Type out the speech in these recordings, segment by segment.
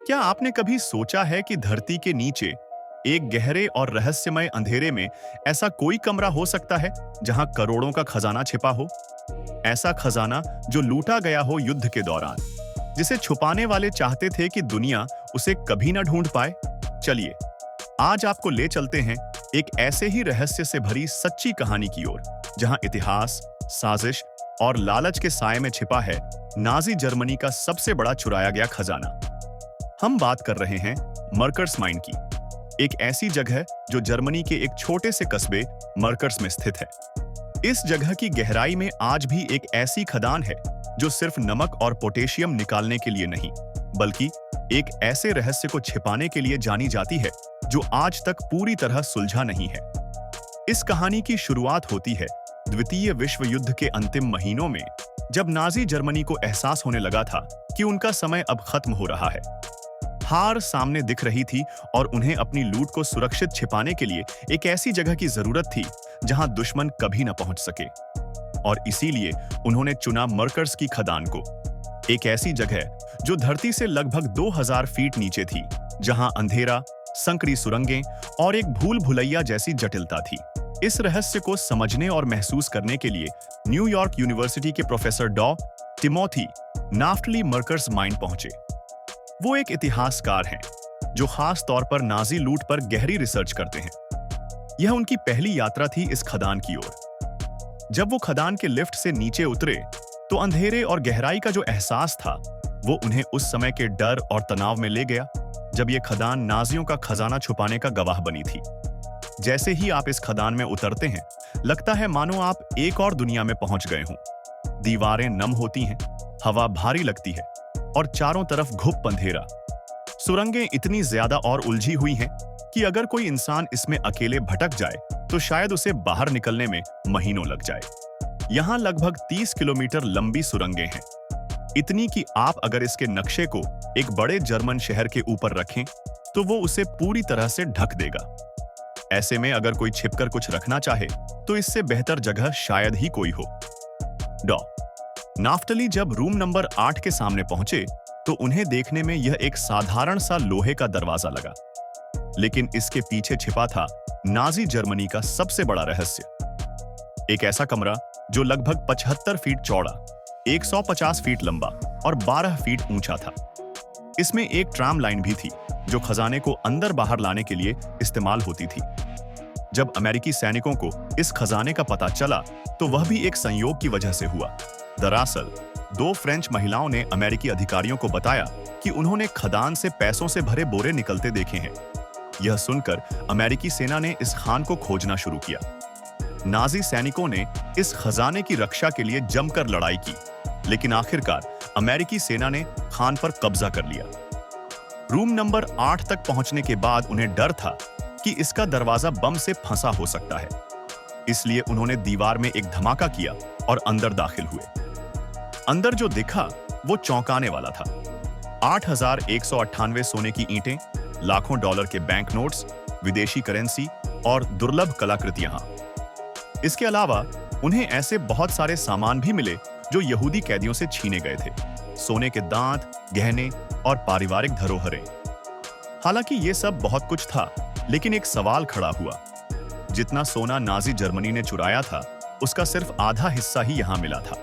क्या आपने कभी सोचा है कि धरती के नीचे एक गहरे और रहस्यमय अंधेरे में ऐसा कोई कमरा हो सकता है जहां करोड़ों का खजाना छिपा हो? ऐसा खजाना जो लूटा गया हो युद्ध के दौरान, जिसे छुपाने वाले चाहते थे कि दुनिया उसे कभी ना ढूंढ पाए। चलिए, आज आपको ले चलते हैं एक ऐसे ही रहस्य से भरी सच्ची कहानी की ओर, जहां इतिहास, साजिश और लालच के साए में छिपा है नाजी जर्मनी का सबसे बड़ा चुराया गया खजाना। हम बात कर रहे हैं मर्कर्स माइन की, एक ऐसी जगह जो जर्मनी के एक छोटे से कस्बे मर्कर्स में स्थित है। इस जगह की गहराई में आज भी एक ऐसी खदान है जो सिर्फ नमक और पोटेशियम निकालने के लिए नहीं, बल्कि एक ऐसे रहस्य को छिपाने के लिए जानी जाती है जो आज तक पूरी तरह सुलझा नहीं है। इस कहानी की शुरुआत होती है द्वितीय विश्व युद्ध के अंतिम महीनों में, जब नाजी जर्मनी को एहसास होने लगा था कि उनका समय अब खत्म हो रहा है। हार सामने दिख रही थी और उन्हें अपनी लूट को सुरक्षित छिपाने के लिए एक ऐसी जगह की जरूरत थी जहां दुश्मन कभी न पहुंच सके। और इसीलिए उन्होंने चुना मर्कर्स की खदान को, एक ऐसी जगह जो धरती से लगभग 2000 फीट नीचे थी, जहां अंधेरा, संकरी सुरंगें और एक भूल भुलैया जैसी जटिलता थी। इस रहस्य को समझने और महसूस करने के लिए न्यूयॉर्क यूनिवर्सिटी के प्रोफेसर डॉ. टिमोथी नाफ्टली मर्कर्स माइन पहुंचे। वो एक इतिहासकार हैं जो खास तौर पर नाजी लूट पर गहरी रिसर्च करते हैं। यह उनकी पहली यात्रा थी इस खदान की ओर। जब वो खदान के लिफ्ट से नीचे उतरे, तो अंधेरे और गहराई का जो एहसास था, वो उन्हें उस समय के डर और तनाव में ले गया जब ये खदान नाजियों का खजाना छुपाने का गवाह बनी थी। जैसे ही आप इस खदान में उतरते हैं, लगता है मानो आप एक और दुनिया में पहुंच गए हों। दीवारें नम होती हैं, हवा भारी लगती है और चारों तरफ घुप अंधेरा। सुरंगें इतनी ज्यादा और उलझी हुई हैं कि अगर कोई इंसान इसमें अकेले भटक जाए तो शायद उसे बाहर निकलने में महीनों लग जाए। यहाँ लगभग 30 किलोमीटर लंबी सुरंगें हैं, इतनी कि आप अगर इसके नक्शे को एक बड़े जर्मन शहर के ऊपर रखें तो वो उसे पूरी तरह से ढक देगा। ऐसे में अगर कोई छिपकर कुछ रखना चाहे तो इससे बेहतर जगह शायद ही कोई हो। डॉ. नाफ्टली जब रूम नंबर 8 के सामने पहुंचे तो उन्हें देखने में यह एक साधारण सा लोहे का दरवाजा लगा, लेकिन इसके पीछे छिपा था नाजी जर्मनी का सबसे बड़ा रहस्य। एक ऐसा कमरा जो लगभग 75 फीट चौड़ा, 150 फीट लंबा और 12 फीट ऊंचा था। इसमें एक ट्राम लाइन भी थी जो खजाने को अंदर बाहर लाने के लिए इस्तेमाल होती थी। जब अमेरिकी सैनिकों को इस खजाने का पता चला तो वह भी एक संयोग की वजह से हुआ। दरअसल 2 फ्रेंच महिलाओं ने अमेरिकी अधिकारियों को बताया कि उन्होंने खदान से पैसों से भरे बोरे निकलते देखे हैं। यह सुनकर अमेरिकी सेना ने इस खान को खोजना शुरू किया। नाजी सैनिकों ने इस खजाने की रक्षा के लिए जमकर लड़ाई की, लेकिन आखिरकार अमेरिकी सेना ने खान पर कब्जा कर लिया। रूम नंबर 8 तक पहुंचने के बाद उन्हें डर था कि इसका दरवाजा बम से फंसा हो सकता है, इसलिए उन्होंने दीवार में एक धमाका किया और अंदर दाखिल हुए। अंदर जो दिखा वो चौंकाने वाला था। 8198 सोने की ईंटें, लाखों डॉलर के बैंक नोट्स, विदेशी करेंसी और दुर्लभ कलाकृतियां। इसके अलावा उन्हें ऐसे बहुत सारे सामान भी मिले जो यहूदी कैदियों से छीने गए थे, सोने के दांत, गहने और पारिवारिक धरोहरें। हालांकि ये सब बहुत कुछ था, लेकिन एक सवाल खड़ा हुआ। जितना सोना नाजी जर्मनी ने चुराया था, उसका सिर्फ आधा हिस्सा ही यहां मिला था।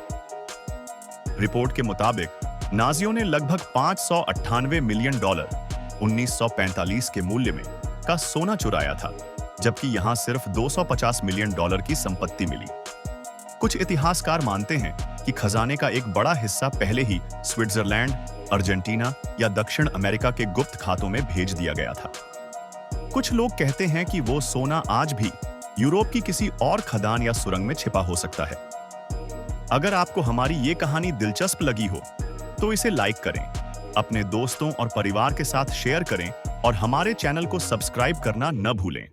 रिपोर्ट के मुताबिक नाजियों ने लगभग 598 मिलियन डॉलर 1945 के मूल्य में का सोना चुराया था, जबकि यहां सिर्फ 250 मिलियन डॉलर की संपत्ति मिली। कुछ इतिहासकार मानते हैं कि खजाने का एक बड़ा हिस्सा पहले ही स्विट्जरलैंड, अर्जेंटीना या दक्षिण अमेरिका के गुप्त खातों में भेज दिया गया था। कुछ लोग कहते हैं कि वो सोना आज भी यूरोप की किसी और खदान या सुरंग में छिपा हो सकता है। अगर आपको हमारी ये कहानी दिलचस्प लगी हो तो इसे लाइक करें, अपने दोस्तों और परिवार के साथ शेयर करें और हमारे चैनल को सब्सक्राइब करना न भूलें।